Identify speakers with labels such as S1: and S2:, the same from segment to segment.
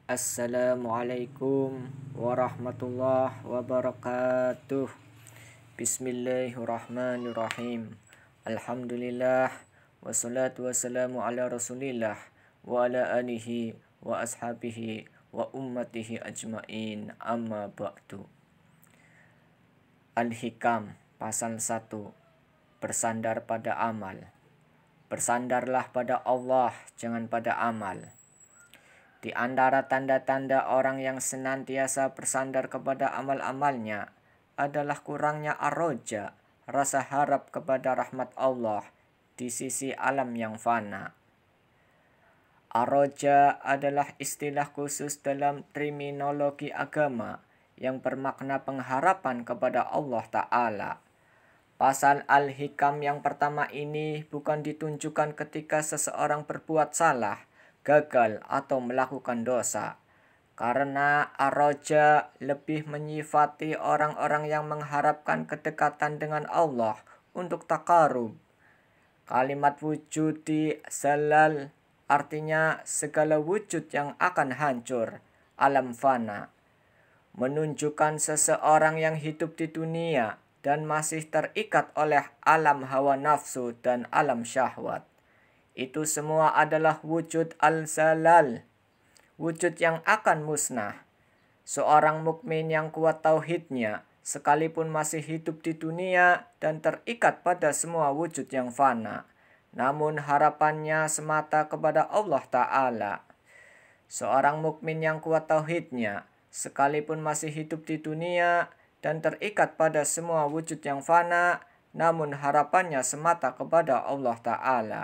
S1: Assalamualaikum warahmatullahi wabarakatuh. Bismillahirrahmanirrahim. Alhamdulillah wassalatu wassalamu ala Rasulillah wa ala alihi wa ashabihi wa ummatihi ajmain. Amma ba'du. Al-Hikam pasal 1. Bersandar pada amal. Bersandarlah pada Allah, jangan pada amal. Di antara tanda-tanda orang yang senantiasa bersandar kepada amal-amalnya adalah kurangnya arroja, rasa harap kepada rahmat Allah di sisi alam yang fana. Arroja adalah istilah khusus dalam terminologi agama yang bermakna pengharapan kepada Allah Ta'ala. Pasal Al-Hikam yang pertama ini bukan ditunjukkan ketika seseorang berbuat salah, gagal atau melakukan dosa, karena arroja lebih menyifati orang-orang yang mengharapkan kedekatan dengan Allah untuk takarub. Kalimat wujudi zalal artinya segala wujud yang akan hancur, alam fana, menunjukkan seseorang yang hidup di dunia dan masih terikat oleh alam hawa nafsu dan alam syahwat. Itu semua adalah wujud al-zalal, wujud yang akan musnah. Seorang mukmin yang kuat tauhidnya, sekalipun masih hidup di dunia dan terikat pada semua wujud yang fana, namun harapannya semata kepada Allah Ta'ala. Seorang mukmin yang kuat tauhidnya, sekalipun masih hidup di dunia dan terikat pada semua wujud yang fana, namun harapannya semata kepada Allah Ta'ala.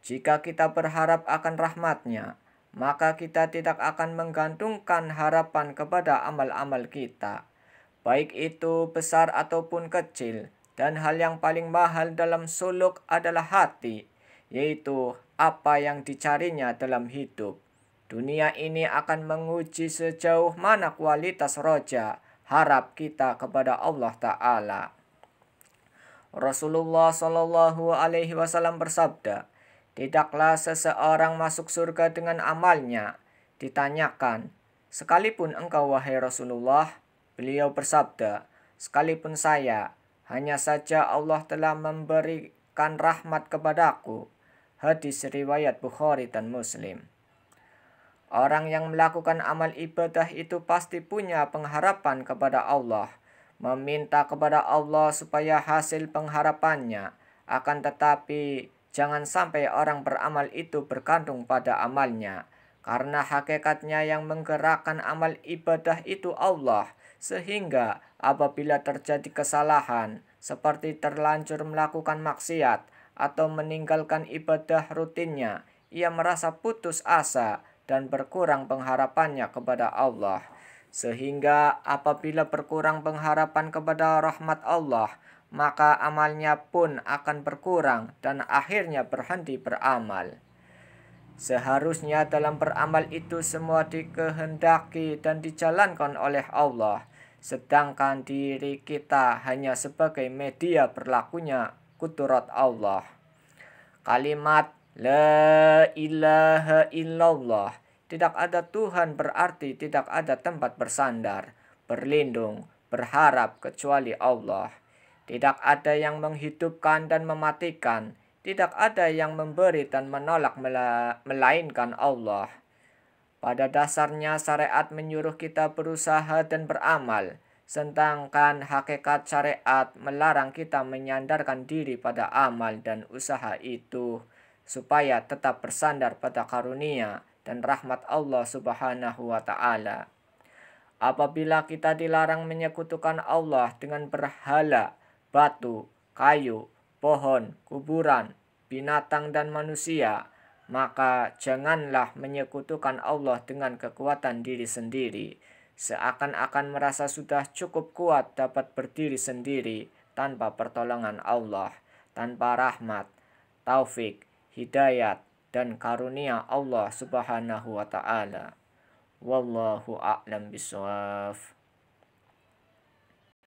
S1: Jika kita berharap akan rahmat-Nya, maka kita tidak akan menggantungkan harapan kepada amal-amal kita, baik itu besar ataupun kecil. Dan hal yang paling mahal dalam suluk adalah hati, yaitu apa yang dicarinya dalam hidup. Dunia ini akan menguji sejauh mana kualitas roja, harap kita kepada Allah Ta'ala. Rasulullah SAW bersabda, "Tidaklah seseorang masuk surga dengan amalnya." Ditanyakan, "Sekalipun engkau wahai Rasulullah?" Beliau bersabda, "Sekalipun saya, hanya saja Allah telah memberikan rahmat kepadaku." Hadis riwayat Bukhari dan Muslim. Orang yang melakukan amal ibadah itu pasti punya pengharapan kepada Allah, meminta kepada Allah supaya hasil pengharapannya. Akan tetapi jangan sampai orang beramal itu bergantung pada amalnya, karena hakikatnya yang menggerakkan amal ibadah itu Allah, sehingga apabila terjadi kesalahan seperti terlanjur melakukan maksiat atau meninggalkan ibadah rutinnya, ia merasa putus asa dan berkurang pengharapannya kepada Allah. Sehingga apabila berkurang pengharapan kepada rahmat Allah, maka amalnya pun akan berkurang dan akhirnya berhenti beramal. Seharusnya dalam beramal itu semua dikehendaki dan dijalankan oleh Allah, sedangkan diri kita hanya sebagai media berlakunya kudrat Allah. Kalimat La ilaha illallah, tidak ada Tuhan berarti tidak ada tempat bersandar, berlindung, berharap kecuali Allah. Tidak ada yang menghidupkan dan mematikan, tidak ada yang memberi dan menolak melainkan Allah. Pada dasarnya syariat menyuruh kita berusaha dan beramal, sedangkan hakikat syariat melarang kita menyandarkan diri pada amal dan usaha itu, supaya tetap bersandar pada karunia dan rahmat Allah Subhanahu wa Ta'ala. Apabila kita dilarang menyekutukan Allah dengan berhala, batu, kayu, pohon, kuburan, binatang dan manusia, maka janganlah menyekutukan Allah dengan kekuatan diri sendiri, seakan-akan merasa sudah cukup kuat dapat berdiri sendiri tanpa pertolongan Allah, tanpa rahmat, taufik, hidayat dan karunia Allah Subhanahu wa Ta'ala. Wallahu a'lam bishawab.